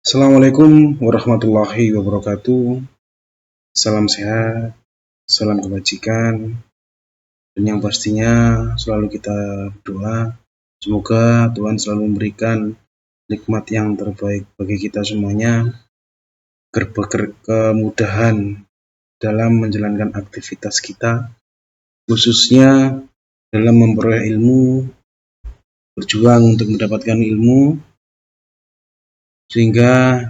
Assalamualaikum warahmatullahi wabarakatuh. Salam sehat, salam kebajikan, dan yang pastinya selalu kita berdoa semoga Tuhan selalu memberikan nikmat yang terbaik bagi kita semuanya, kemudahan dalam menjalankan aktivitas kita, khususnya dalam memperoleh ilmu, berjuang untuk mendapatkan ilmu, sehingga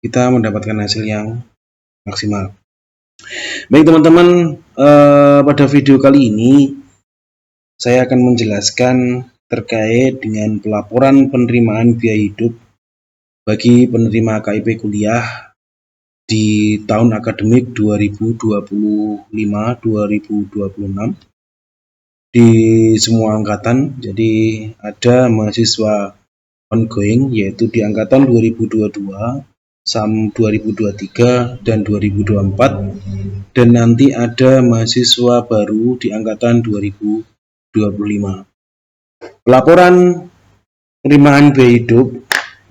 kita mendapatkan hasil yang maksimal. Baik teman-teman, pada video kali ini saya akan menjelaskan terkait dengan pelaporan penerimaan biaya hidup bagi penerima KIP kuliah di tahun akademik 2025-2026 di semua angkatan. Jadi ada mahasiswa ongoing yaitu di angkatan 2022, 2023 dan 2024, dan nanti ada mahasiswa baru di angkatan 2025. Pelaporan penerimaan biaya hidup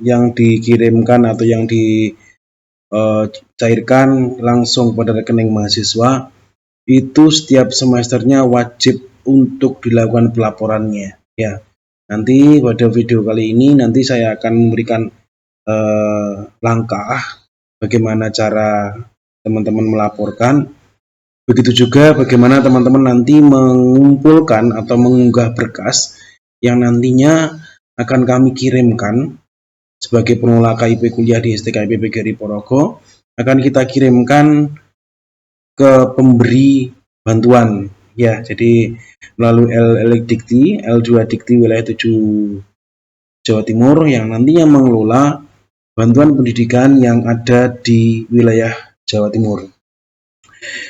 yang dikirimkan atau yang dicairkan langsung pada rekening mahasiswa itu setiap semesternya wajib untuk dilakukan pelaporannya ya. Nanti pada video kali ini nanti saya akan memberikan langkah bagaimana cara teman-teman melaporkan. Begitu juga bagaimana teman-teman nanti mengumpulkan atau mengunggah berkas yang nantinya akan kami kirimkan sebagai pengelola KIP kuliah di STKIP PGRI Ponorogo, akan kita kirimkan ke pemberi bantuan ya. Jadi melalui L Dikti, L2 Dikti wilayah 7 Jawa Timur yang nantinya mengelola bantuan pendidikan yang ada di wilayah Jawa Timur.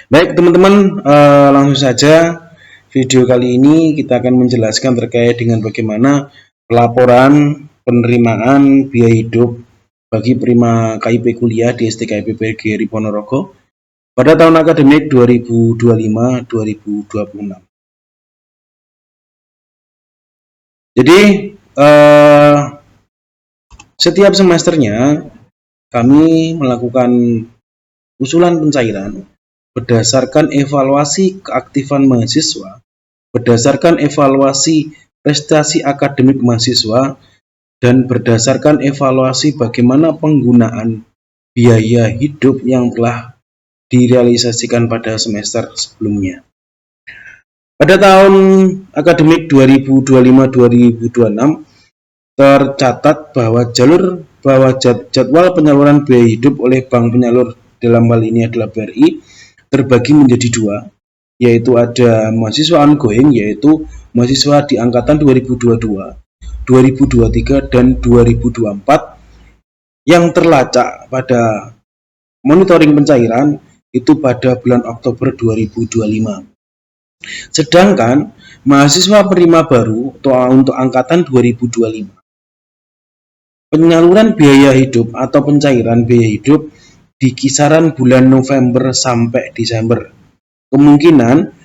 Baik teman-teman, langsung saja video kali ini kita akan menjelaskan terkait dengan bagaimana pelaporan penerimaan biaya hidup bagi penerima KIP kuliah di STKIP PGRI Ponorogo pada tahun akademik 2025-2026. Jadi setiap semesternya kami melakukan usulan pencairan berdasarkan evaluasi keaktifan mahasiswa, berdasarkan evaluasi prestasi akademik mahasiswa, dan berdasarkan evaluasi bagaimana penggunaan biaya hidup yang telah direalisasikan pada semester sebelumnya. Pada tahun akademik 2025-2026 tercatat bahwa jadwal penyaluran biaya hidup oleh bank penyalur dalam hal ini adalah BRI terbagi menjadi dua, yaitu ada mahasiswa ongoing yaitu mahasiswa di angkatan 2022, 2023 dan 2024 yang terlacak pada monitoring pencairan itu pada bulan Oktober 2025. Sedangkan mahasiswa penerima baru untuk angkatan 2025 penyaluran biaya hidup atau pencairan biaya hidup di kisaran bulan November sampai Desember. Kemungkinan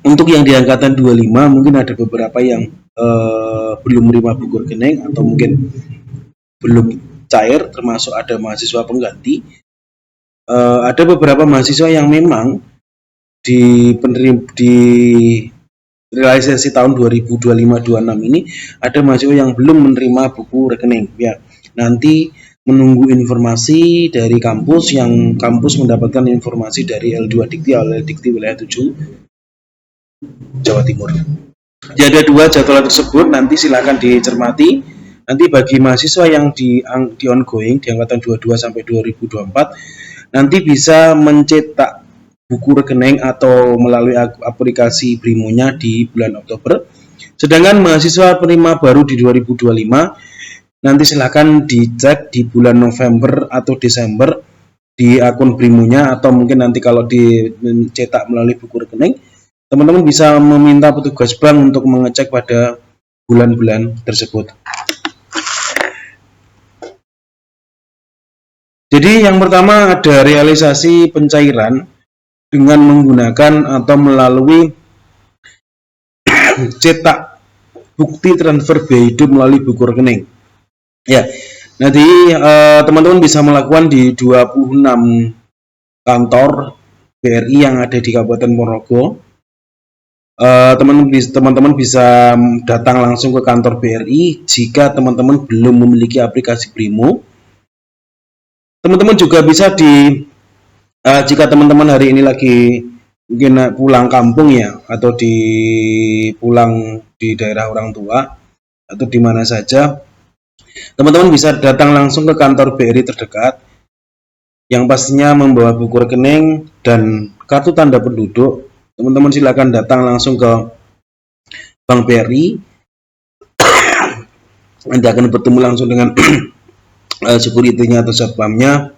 untuk yang di angkatan 25 mungkin ada beberapa yang belum menerima buku rekening atau mungkin belum cair, termasuk ada mahasiswa pengganti. Ada beberapa mahasiswa yang memang di realisasi tahun 2025-26 ini ada mahasiswa yang belum menerima buku rekening ya. Nanti menunggu informasi dari kampus, yang kampus mendapatkan informasi dari L2 Dikti, L Dikti wilayah 7 Jawa Timur. Jadi ada dua jadwal tersebut, nanti silakan dicermati. Nanti bagi mahasiswa yang di ongoing di angkatan 22 sampai 2024 nanti bisa mencetak buku rekening atau melalui aplikasi Brimonya di bulan Oktober. Sedangkan mahasiswa penerima baru di 2025 nanti silakan dicek di bulan November atau Desember di akun Brimonya, atau mungkin nanti kalau dicetak melalui buku rekening, teman-teman bisa meminta petugas bank untuk mengecek pada bulan-bulan tersebut. Jadi yang pertama ada realisasi pencairan dengan menggunakan atau melalui cetak bukti transfer biaya hidup melalui buku rekening. Ya, nanti teman-teman bisa melakukan di 26 kantor BRI yang ada di Kabupaten Ponorogo. Teman-teman bisa datang langsung ke kantor BRI jika teman-teman belum memiliki aplikasi Brimo. Teman-teman juga bisa jika teman-teman hari ini lagi mungkin pulang kampung ya, atau pulang di daerah orang tua atau di mana saja, teman-teman bisa datang langsung ke kantor BRI terdekat yang pastinya membawa buku rekening dan kartu tanda penduduk. Teman-teman silakan datang langsung ke Bank BRI, nanti akan bertemu langsung dengan security-nya atau satpamnya.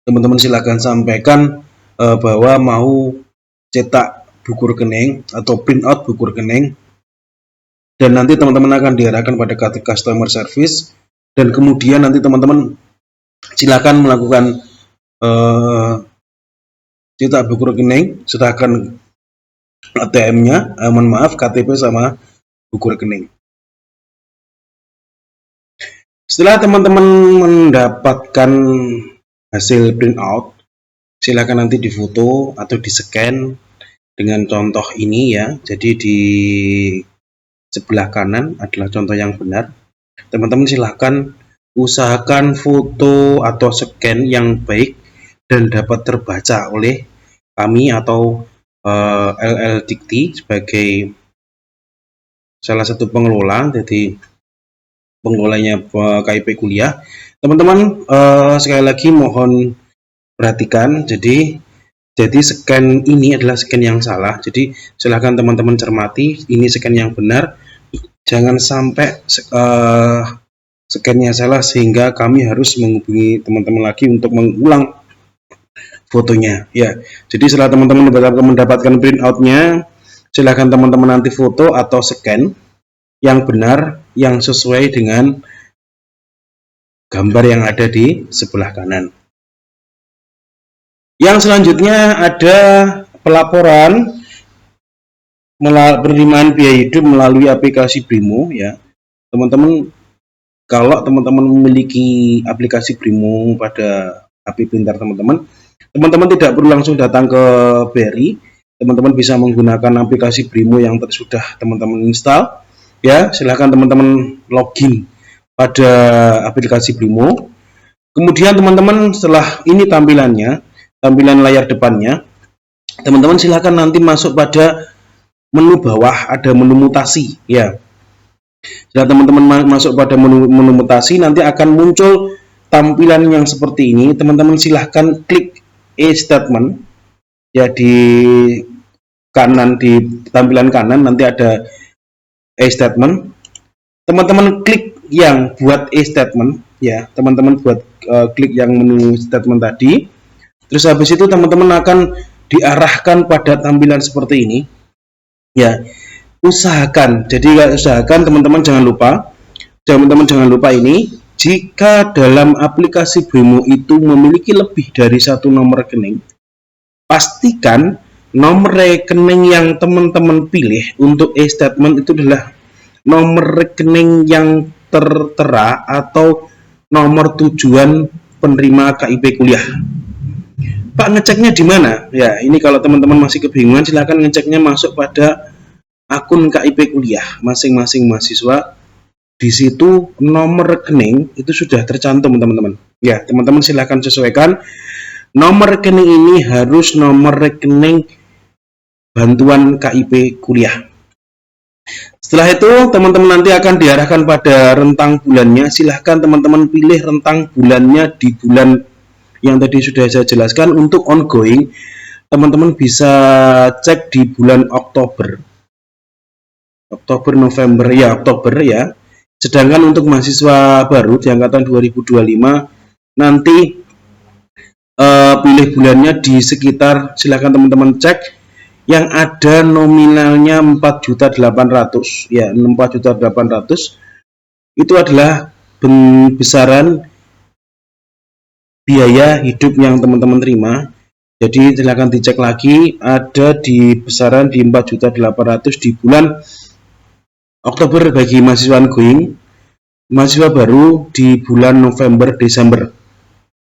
Teman-teman silakan sampaikan bahwa mau cetak buku rekening atau print out buku rekening, dan nanti teman-teman akan diarahkan pada customer service, dan kemudian nanti teman-teman silakan melakukan cetak buku rekening, sedangkan ATM-nya, mohon maaf, KTP sama buku rekening. Setelah teman-teman mendapatkan hasil print out, silakan nanti difoto atau di scan dengan contoh ini ya. Jadi di sebelah kanan adalah contoh yang benar. Teman-teman silakan usahakan foto atau scan yang baik dan dapat terbaca oleh kami atau LL Dikti sebagai salah satu pengelola, jadi pengelolanya KIP kuliah. Teman-teman sekali lagi mohon perhatikan, jadi scan ini adalah scan yang salah. Jadi silahkan teman-teman cermati, ini scan yang benar. Jangan sampai scan-nya salah sehingga kami harus menghubungi teman-teman lagi untuk mengulang fotonya ya. Jadi setelah teman-teman mendapatkan print out-nya, silahkan teman-teman nanti foto atau scan yang benar, yang sesuai dengan gambar yang ada di sebelah kanan. Yang selanjutnya ada pelaporan penerimaan biaya hidup melalui aplikasi Brimo ya. Teman-teman, kalau teman-teman memiliki aplikasi Brimo pada HP pintar teman-teman tidak perlu langsung datang ke BRI. Teman-teman bisa menggunakan aplikasi Brimo yang sudah teman-teman install ya. Silahkan teman-teman login pada aplikasi Brimo. Kemudian teman-teman setelah ini tampilan layar depannya, teman-teman silahkan nanti masuk pada menu bawah, ada menu mutasi ya. Setelah teman-teman masuk pada menu mutasi, nanti akan muncul tampilan yang seperti ini. Teman-teman silahkan klik e-statement ya, di kanan, di tampilan kanan nanti ada e-statement. Teman-teman klik yang buat e-statement ya, teman-teman buat klik yang menu statement tadi. Terus habis itu teman-teman akan diarahkan pada tampilan seperti ini ya. Usahakan teman-teman jangan lupa ini, jika dalam aplikasi Brimo itu memiliki lebih dari satu nomor rekening, pastikan nomor rekening yang teman-teman pilih untuk e-statement itu adalah nomor rekening yang tertera atau nomor tujuan penerima KIP kuliah. Pak, ngeceknya di mana? Ya, ini kalau teman-teman masih kebingungan, silakan ngeceknya masuk pada akun KIP kuliah masing-masing mahasiswa. Di situ nomor rekening itu sudah tercantum teman-teman. Ya, teman-teman silakan sesuaikan. Nomor rekening ini harus nomor rekening bantuan KIP kuliah. Setelah itu teman-teman nanti akan diarahkan pada rentang bulannya. Silahkan teman-teman pilih rentang bulannya di bulan yang tadi sudah saya jelaskan. Untuk ongoing, teman-teman bisa cek di bulan Oktober, November ya, Oktober ya. Sedangkan untuk mahasiswa baru di angkatan 2025 nanti pilih bulannya di sekitar, silahkan teman-teman cek yang ada nominalnya 4.800.000 ya, 4.800.000 itu adalah besaran biaya hidup yang teman-teman terima. Jadi silahkan dicek lagi, ada di besaran di 4.800.000 di bulan Oktober bagi mahasiswa ongoing. mahasiswa baru di bulan November Desember.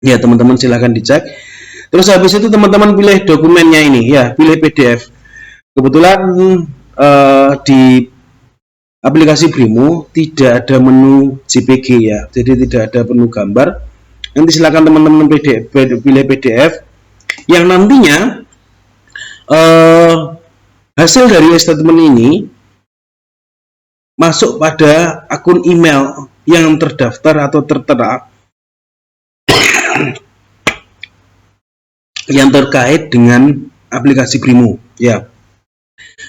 Ya, teman-teman silahkan dicek. Terus habis itu teman-teman pilih dokumennya ini, ya, pilih PDF. Kebetulan di aplikasi Brimo tidak ada menu JPG ya, jadi tidak ada menu gambar. Nanti silakan teman-teman pilih PDF yang nantinya hasil dari statement ini masuk pada akun email yang terdaftar atau tertera yang terkait dengan aplikasi Brimo ya.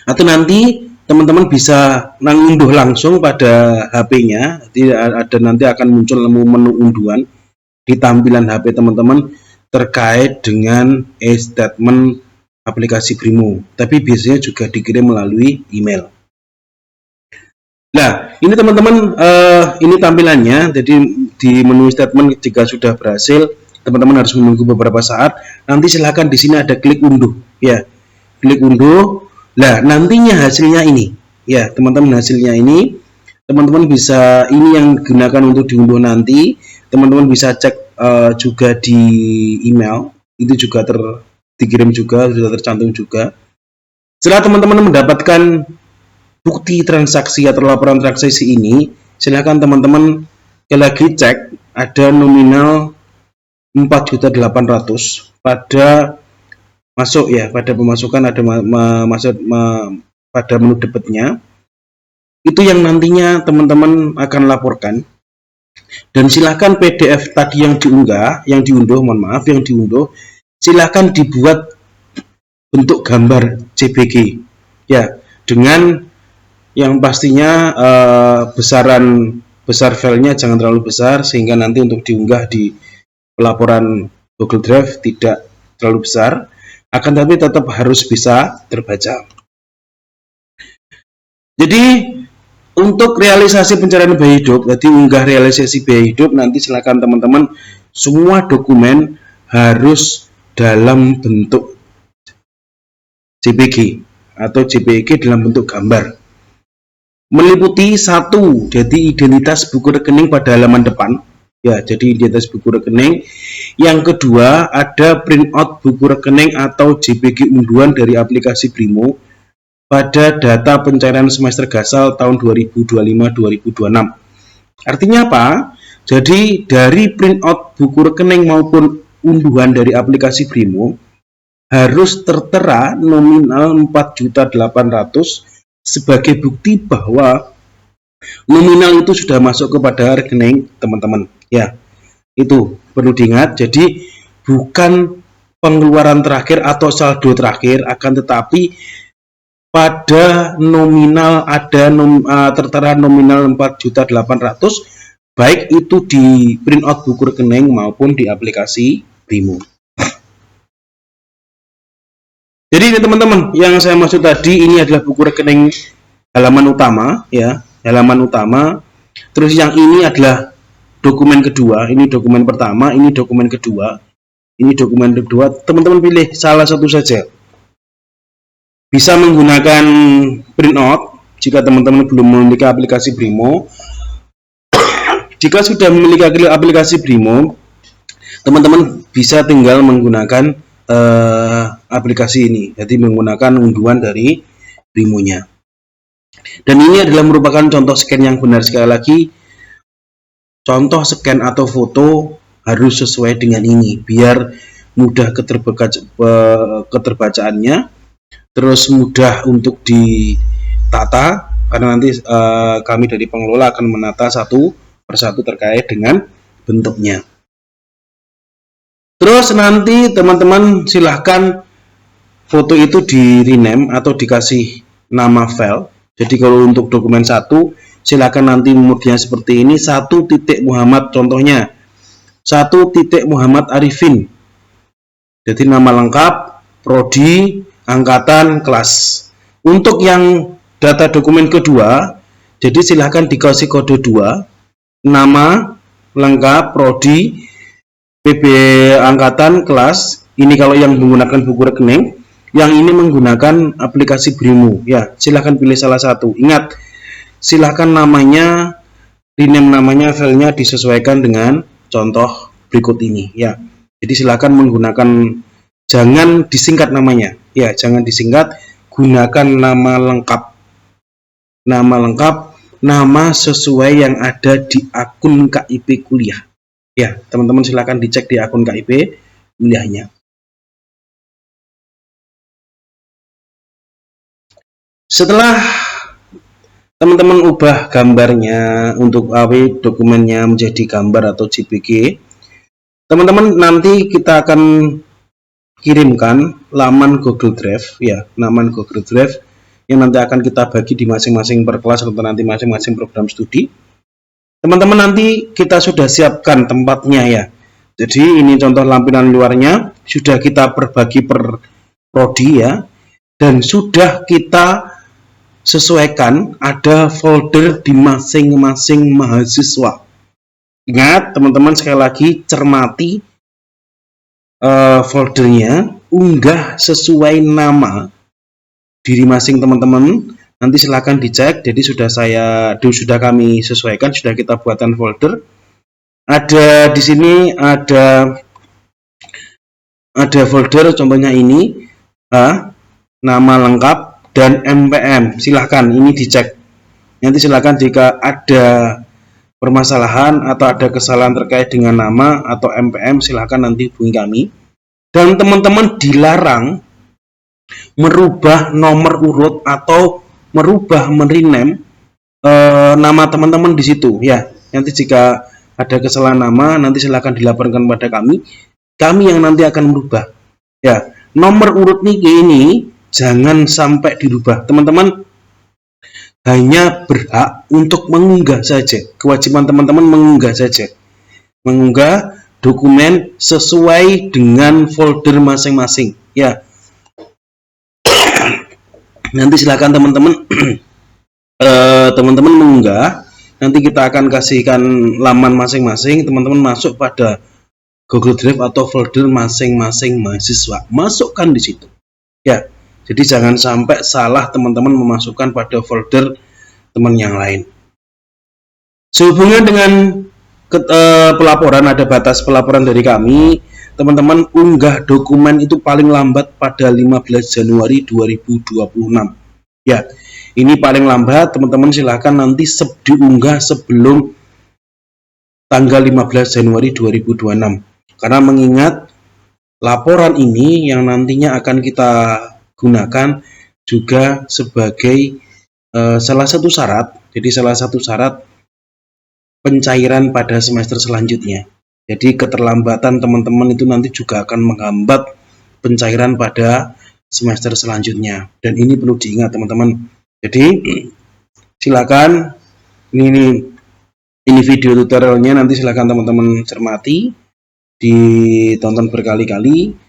Atau nanti teman-teman bisa ngunduh langsung pada HP-nya, ada nanti akan muncul menu unduhan di tampilan HP teman-teman terkait dengan statement aplikasi Brimo. Tapi biasanya juga dikirim melalui email. Nah, ini teman-teman, ini tampilannya. Jadi di menu statement jika sudah berhasil, teman-teman harus menunggu beberapa saat. Nanti silahkan di sini ada klik unduh, ya, klik unduh. Nah, nantinya hasilnya ini, ya, teman-teman, hasilnya ini, teman-teman bisa, ini yang digunakan untuk diunduh nanti. Teman-teman bisa cek juga di email, itu juga dikirim juga, sudah tercantum juga. Setelah teman-teman mendapatkan bukti transaksi atau laporan transaksi ini, silahkan teman-teman lagi cek ada nominal 4.800.000 pada masuk ya, pada pemasukan ada masuk pada menu debitnya. Itu yang nantinya teman-teman akan laporkan. Dan silahkan PDF tadi yang diunduh, yang diunduh, silahkan dibuat bentuk gambar JPG ya, dengan yang pastinya besar filenya jangan terlalu besar sehingga nanti untuk diunggah di pelaporan Google Drive tidak terlalu besar, akan tapi tetap harus bisa terbaca. Jadi untuk realisasi pencarian biaya hidup, jadi unggah realisasi biaya hidup, nanti silakan teman-teman semua dokumen harus dalam bentuk JPG atau JPG dalam bentuk gambar. Meliputi satu, jadi identitas buku rekening pada halaman depan. Ya, jadi identitas buku rekening. Yang kedua, ada printout buku rekening atau JPG unduhan dari aplikasi Brimo pada data pencairan semester gasal tahun 2025-2026. Artinya apa? Jadi dari printout buku rekening maupun unduhan dari aplikasi Brimo harus tertera nominal 4.800.000 sebagai bukti bahwa nominal itu sudah masuk kepada rekening teman-teman ya. Itu perlu diingat, jadi bukan pengeluaran terakhir atau saldo terakhir, akan tetapi pada nominal ada tertera nominal 4.800.000 baik itu di printout buku rekening maupun di aplikasi Brimo. Jadi ini teman-teman, yang saya maksud tadi ini adalah buku rekening halaman utama ya, halaman utama. Terus yang ini adalah dokumen kedua, ini dokumen pertama, ini dokumen kedua, ini dokumen kedua. Teman-teman pilih salah satu saja. Bisa menggunakan printout jika teman-teman belum memiliki aplikasi Brimo. Jika sudah memiliki aplikasi Brimo, teman-teman bisa tinggal menggunakan aplikasi ini, jadi menggunakan unduhan dari Brimo-nya. Dan ini adalah merupakan contoh scan yang benar. Sekali lagi, contoh scan atau foto harus sesuai dengan ini biar mudah keterbacaannya, terus mudah untuk ditata, karena nanti kami dari pengelola akan menata satu persatu terkait dengan bentuknya. Terus nanti teman-teman silahkan foto itu di rename atau dikasih nama file. Jadi kalau untuk dokumen 1 silahkan nanti kemudian seperti ini, 1.Muhammad, contohnya 1.Muhammad Arifin. Jadi nama lengkap, prodi, angkatan, kelas. Untuk yang data dokumen kedua, jadi silahkan dikasih kode 2, nama lengkap, prodi, PB angkatan, kelas. Ini kalau yang menggunakan buku rekening, yang ini menggunakan aplikasi Brimo ya, silahkan pilih salah satu. Ingat, silahkan namanya rename namanya filenya disesuaikan dengan contoh berikut ini ya. Jadi silakan menggunakan, jangan disingkat namanya ya, jangan disingkat, gunakan nama lengkap, nama sesuai yang ada di akun KIP kuliah ya. Teman-teman silakan dicek di akun KIP kuliahnya. Setelah teman-teman ubah gambarnya untuk dokumennya menjadi gambar atau JPG, teman-teman nanti kita akan kirimkan laman Google Drive ya, laman Google Drive yang nanti akan kita bagi di masing-masing per kelas atau nanti masing-masing program studi. Teman-teman nanti kita sudah siapkan tempatnya ya. Jadi ini contoh lampiran luarnya sudah kita berbagi per prodi ya, dan sudah kita sesuaikan ada folder di masing-masing mahasiswa. Ingat teman-teman, sekali lagi cermati foldernya, unggah sesuai nama diri masing teman-teman. Nanti silahkan dicek. Jadi sudah kami sesuaikan, sudah kita buatkan folder. Ada di sini ada folder contohnya ini, nama lengkap dan MPM. Silahkan ini dicek. Nanti silahkan jika ada permasalahan atau ada kesalahan terkait dengan nama atau MPM, silahkan nanti hubungi kami. Dan teman-teman dilarang merubah nomor urut atau merename nama teman-teman di situ ya. Nanti jika ada kesalahan nama, nanti silahkan dilaporkan pada kami yang nanti akan merubah ya. Nomor urut ini jangan sampai dirubah. Teman-teman hanya berhak untuk mengunggah saja. Kewajiban teman-teman mengunggah saja. Mengunggah dokumen sesuai dengan folder masing-masing ya. Nanti silakan teman-teman teman-teman mengunggah. Nanti kita akan kasihkan laman masing-masing. Teman-teman masuk pada Google Drive atau folder masing-masing mahasiswa. Masukkan di situ ya. Jadi jangan sampai salah teman-teman memasukkan pada folder teman yang lain. Sehubungan dengan pelaporan, ada batas pelaporan dari kami. Teman-teman unggah dokumen itu paling lambat pada 15 Januari 2026. Ya, ini paling lambat. Teman-teman silahkan nanti diunggah sebelum tanggal 15 Januari 2026. Karena mengingat laporan ini yang nantinya akan kita gunakan juga sebagai salah satu syarat. Jadi salah satu syarat pencairan pada semester selanjutnya. Jadi keterlambatan teman-teman itu nanti juga akan menghambat pencairan pada semester selanjutnya. Dan ini perlu diingat teman-teman. Jadi silakan ini video tutorialnya, nanti silakan teman-teman cermati, ditonton berkali-kali.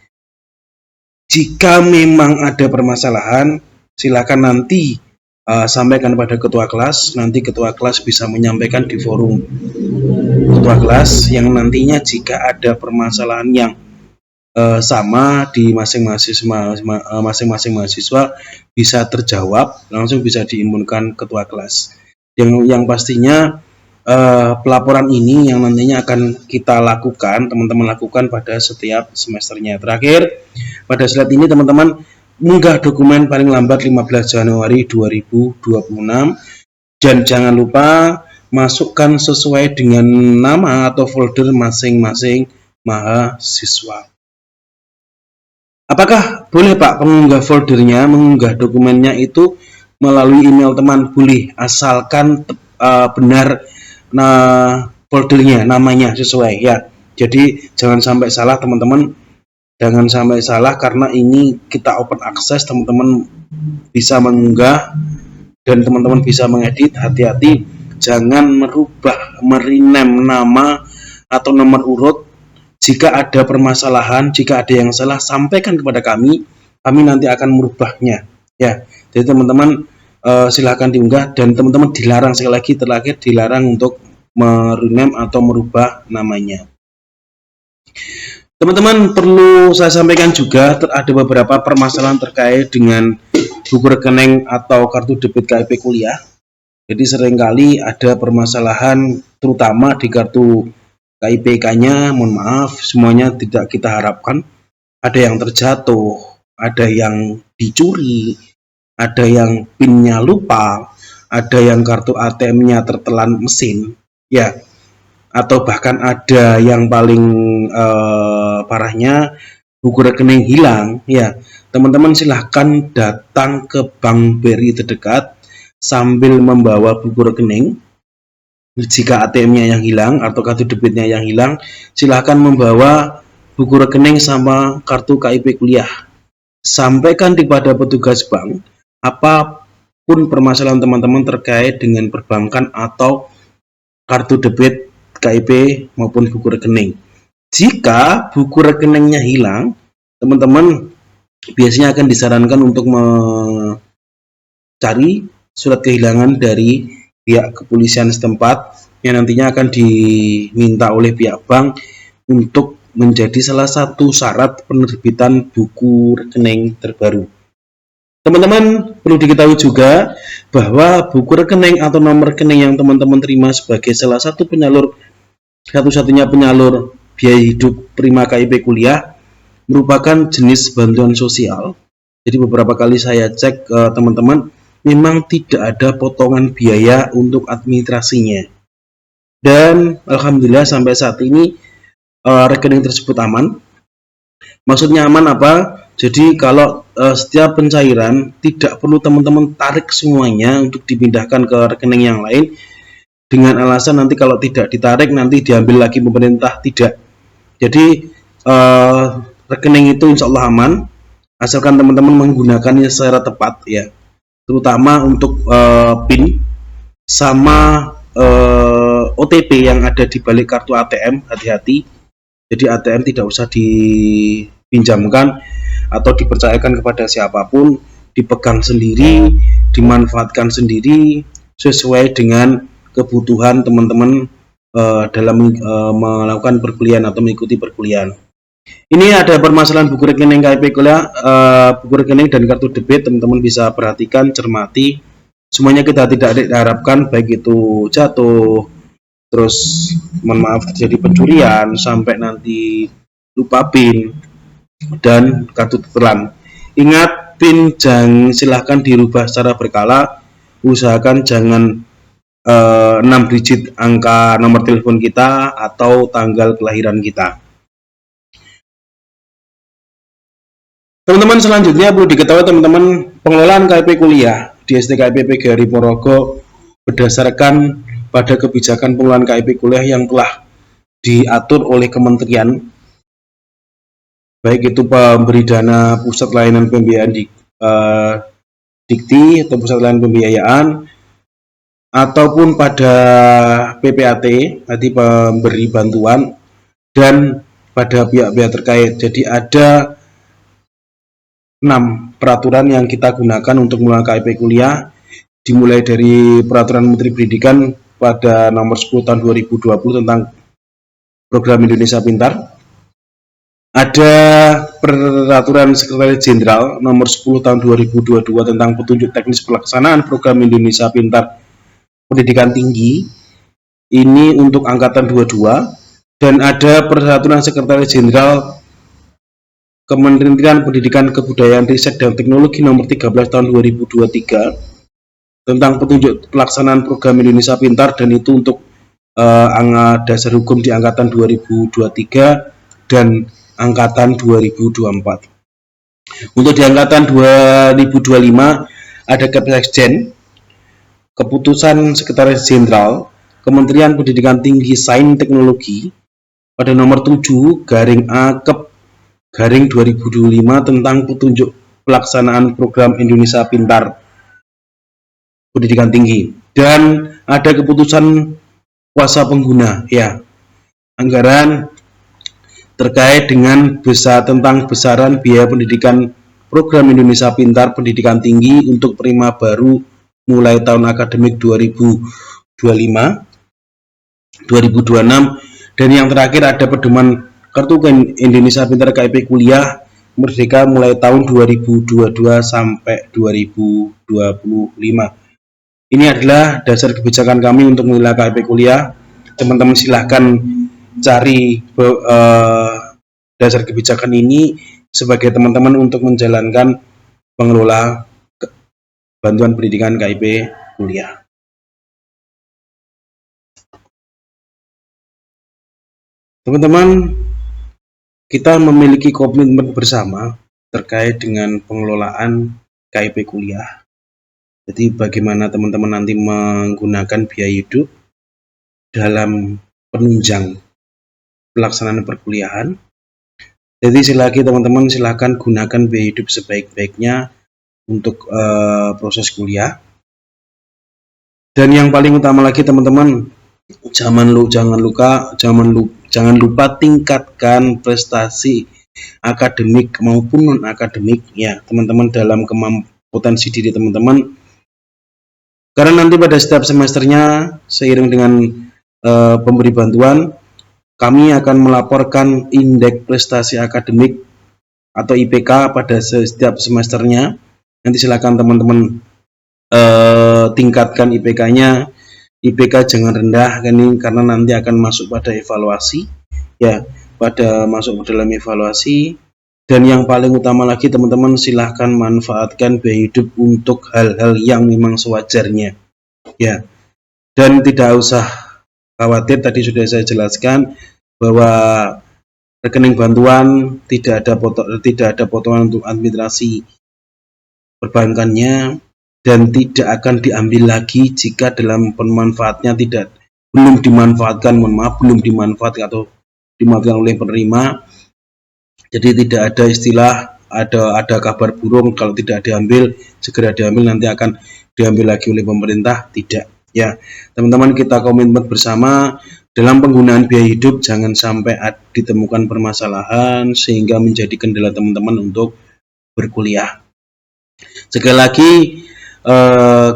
Jika memang ada permasalahan, silakan nanti sampaikan pada ketua kelas. Nanti ketua kelas bisa menyampaikan di forum ketua kelas, yang nantinya jika ada permasalahan yang sama di masing-masing mahasiswa bisa terjawab, langsung bisa diimunkan ketua kelas. Yang pastinya pelaporan ini yang nantinya akan kita lakukan, teman-teman lakukan pada setiap semesternya. Terakhir, pada slide ini teman-teman unggah dokumen paling lambat 15 Januari 2026 dan jangan lupa masukkan sesuai dengan nama atau folder masing-masing mahasiswa. Apakah boleh Pak mengunggah foldernya, mengunggah dokumennya itu melalui email teman? Boleh, asalkan benar foldernya, namanya sesuai ya. Jadi jangan sampai salah teman-teman, jangan sampai salah, karena ini kita open access, teman-teman bisa mengunggah dan teman-teman bisa mengedit. Hati-hati, jangan merubah, merename nama atau nomor urut. Jika ada permasalahan, jika ada yang salah, sampaikan kepada kami nanti akan merubahnya ya. Jadi teman-teman silahkan diunggah, dan teman-teman dilarang, sekali lagi terakhir, dilarang untuk merename atau merubah namanya. Teman-teman perlu saya sampaikan juga, ada beberapa permasalahan terkait dengan buku rekening atau kartu debit KIP kuliah. Jadi seringkali ada permasalahan terutama di kartu KIPK-nya, mohon maaf, semuanya tidak kita harapkan. Ada yang terjatuh, ada yang dicuri, ada yang PIN-nya lupa, ada yang kartu ATM-nya tertelan mesin, ya, atau bahkan ada yang paling parahnya buku rekening hilang, ya. Teman-teman silahkan datang ke bank BRI terdekat sambil membawa buku rekening. Jika ATM-nya yang hilang atau kartu debitnya yang hilang, silahkan membawa buku rekening sama kartu KIP kuliah. Sampaikan kepada petugas bank apapun permasalahan teman-teman terkait dengan perbankan atau kartu debit KIP maupun buku rekening. Jika buku rekeningnya hilang, teman-teman biasanya akan disarankan untuk mencari surat kehilangan dari pihak kepolisian setempat yang nantinya akan diminta oleh pihak bank untuk menjadi salah satu syarat penerbitan buku rekening terbaru. Teman-teman perlu diketahui juga bahwa buku rekening atau nomor rekening yang teman-teman terima sebagai salah satu penyalur satu-satunya penyalur biaya hidup prima KIP kuliah merupakan jenis bantuan sosial. Jadi beberapa kali saya cek teman-teman, memang tidak ada potongan biaya untuk administrasinya. Dan alhamdulillah sampai saat ini rekening tersebut aman. Maksudnya aman apa? Jadi kalau setiap pencairan tidak perlu teman-teman tarik semuanya untuk dipindahkan ke rekening yang lain dengan alasan nanti kalau tidak ditarik nanti diambil lagi pemerintah, tidak. Jadi rekening itu insya Allah aman asalkan teman-teman menggunakannya secara tepat, ya, terutama untuk PIN sama OTP yang ada di balik kartu ATM. Hati-hati, jadi ATM tidak usah dipinjamkan atau dipercayakan kepada siapapun, dipegang sendiri, dimanfaatkan sendiri sesuai dengan kebutuhan teman-teman dalam melakukan perkuliahan atau mengikuti perkuliahan. Ini ada permasalahan buku rekening KIP kuliah, buku rekening dan kartu debit, teman-teman bisa perhatikan, cermati. Semuanya kita tidak diharapkan, baik itu jatuh, terus mohon maaf terjadi pencurian, sampai nanti lupa PIN dan kartu tertelan. Ingat, PIN silahkan dirubah secara berkala, usahakan jangan 6 digit angka nomor telepon kita atau tanggal kelahiran kita. Teman-teman, selanjutnya perlu diketahui teman-teman, pengelolaan KIP kuliah di STKIP PGRI Ponorogo berdasarkan pada kebijakan pengelolaan KIP kuliah yang telah diatur oleh kementerian, baik itu pemberi dana pusat layanan pembiayaan Dikti atau pusat layanan pembiayaan, ataupun pada PPAT, nanti pemberi bantuan, dan pada pihak-pihak terkait. Jadi ada 6 peraturan yang kita gunakan untuk mengelola KIP kuliah, dimulai dari Peraturan Menteri Pendidikan pada nomor 10 tahun 2020 tentang Program Indonesia Pintar. Ada Peraturan Sekretaris Jenderal nomor 10 tahun 2022 tentang petunjuk teknis pelaksanaan Program Indonesia Pintar Pendidikan Tinggi, ini untuk angkatan 22, dan ada Peraturan Sekretaris Jenderal Kementerian Pendidikan Kebudayaan Riset dan Teknologi nomor 13 tahun 2023 tentang petunjuk pelaksanaan Program Indonesia Pintar, dan itu untuk dasar hukum di angkatan 2023 dan angkatan 2024. Untuk di angkatan 2025 ada Kepsesjen, Keputusan Sekretaris Jenderal Kementerian Pendidikan Tinggi Sains Teknologi pada nomor 7/A/2025 tentang petunjuk pelaksanaan Program Indonesia Pintar Pendidikan Tinggi, dan ada keputusan kuasa pengguna, ya, anggaran terkait dengan tentang besaran biaya pendidikan Program Indonesia Pintar Pendidikan Tinggi untuk prima baru mulai tahun akademik 2025-2026, dan yang terakhir ada pedoman Kartu Indonesia Pintar KIP Kuliah Merdeka mulai tahun 2022 sampai 2025. Ini adalah dasar kebijakan kami untuk menilai KIP kuliah. Teman-teman silahkan cari dasar kebijakan ini sebagai teman-teman untuk menjalankan pengelola bantuan pendidikan KIP kuliah. Teman-teman, kita memiliki komitmen bersama terkait dengan pengelolaan KIP kuliah. Jadi bagaimana teman-teman nanti menggunakan biaya hidup dalam penunjang pelaksanaan perkuliahan. Jadi teman-teman silakan gunakan biaya hidup sebaik-baiknya untuk proses kuliah. Dan yang paling utama lagi teman-teman, jangan lupa tingkatkan prestasi akademik maupun non akademik ya teman-teman dalam potensi diri teman-teman, karena nanti pada setiap semesternya seiring dengan pemberi bantuan kami akan melaporkan indeks prestasi akademik atau IPK pada setiap semesternya. Nanti silakan teman-teman tingkatkan IPK-nya. IPK jangan rendah karena nanti akan masuk pada evaluasi ya, masuk ke dalam evaluasi. Dan yang paling utama lagi teman-teman silahkan manfaatkan biaya hidup untuk hal-hal yang memang sewajarnya ya, dan tidak usah khawatir, tadi sudah saya jelaskan bahwa rekening bantuan tidak ada potongan untuk administrasi perbankannya dan tidak akan diambil lagi jika dalam pemanfaatnya belum dimanfaatkan atau dimanfaatkan oleh penerima. Jadi tidak ada istilah ada kabar burung kalau tidak diambil, segera diambil nanti akan diambil lagi oleh pemerintah. Tidak ya teman-teman, kita komitmen bersama dalam penggunaan biaya hidup jangan sampai ditemukan permasalahan sehingga menjadi kendala teman-teman untuk berkuliah. Sekali lagi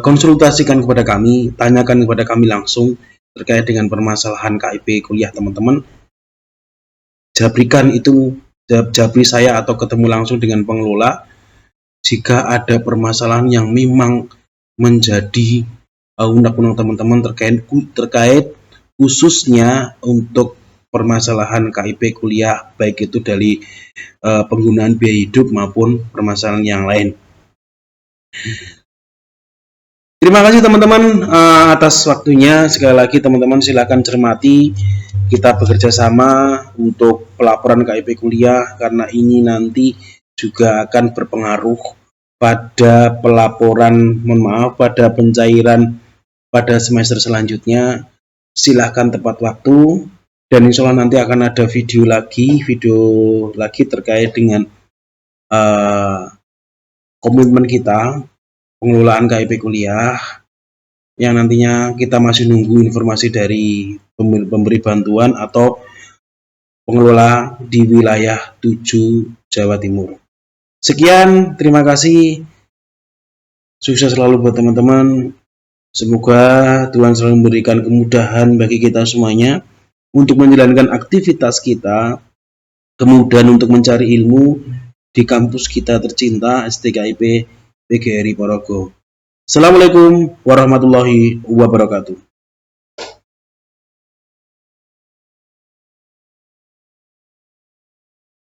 konsultasikan kepada kami, tanyakan kepada kami langsung terkait dengan permasalahan KIP kuliah teman-teman. Japri saya atau ketemu langsung dengan pengelola jika ada permasalahan yang memang menjadi undang-undang teman-teman terkait khususnya untuk permasalahan KIP kuliah, baik itu dari penggunaan biaya hidup maupun permasalahan yang lain. Terima kasih teman-teman atas waktunya. Sekali lagi teman-teman silakan cermati, kita bekerja sama untuk pelaporan KIP kuliah karena ini nanti juga akan berpengaruh pada pada pencairan pada semester selanjutnya. Silahkan tepat waktu dan insya Allah nanti akan ada video lagi terkait dengan komitmen kita pengelolaan KIP kuliah yang nantinya kita masih nunggu informasi dari pemberi bantuan atau pengelola di wilayah 7 Jawa Timur. Sekian, terima kasih, sukses selalu buat teman-teman. Semoga Tuhan selalu memberikan kemudahan bagi kita semuanya untuk menjalankan aktivitas kita, kemudian untuk mencari ilmu di kampus kita tercinta STKIP PGRI Porogo. Assalamualaikum warahmatullahi wabarakatuh.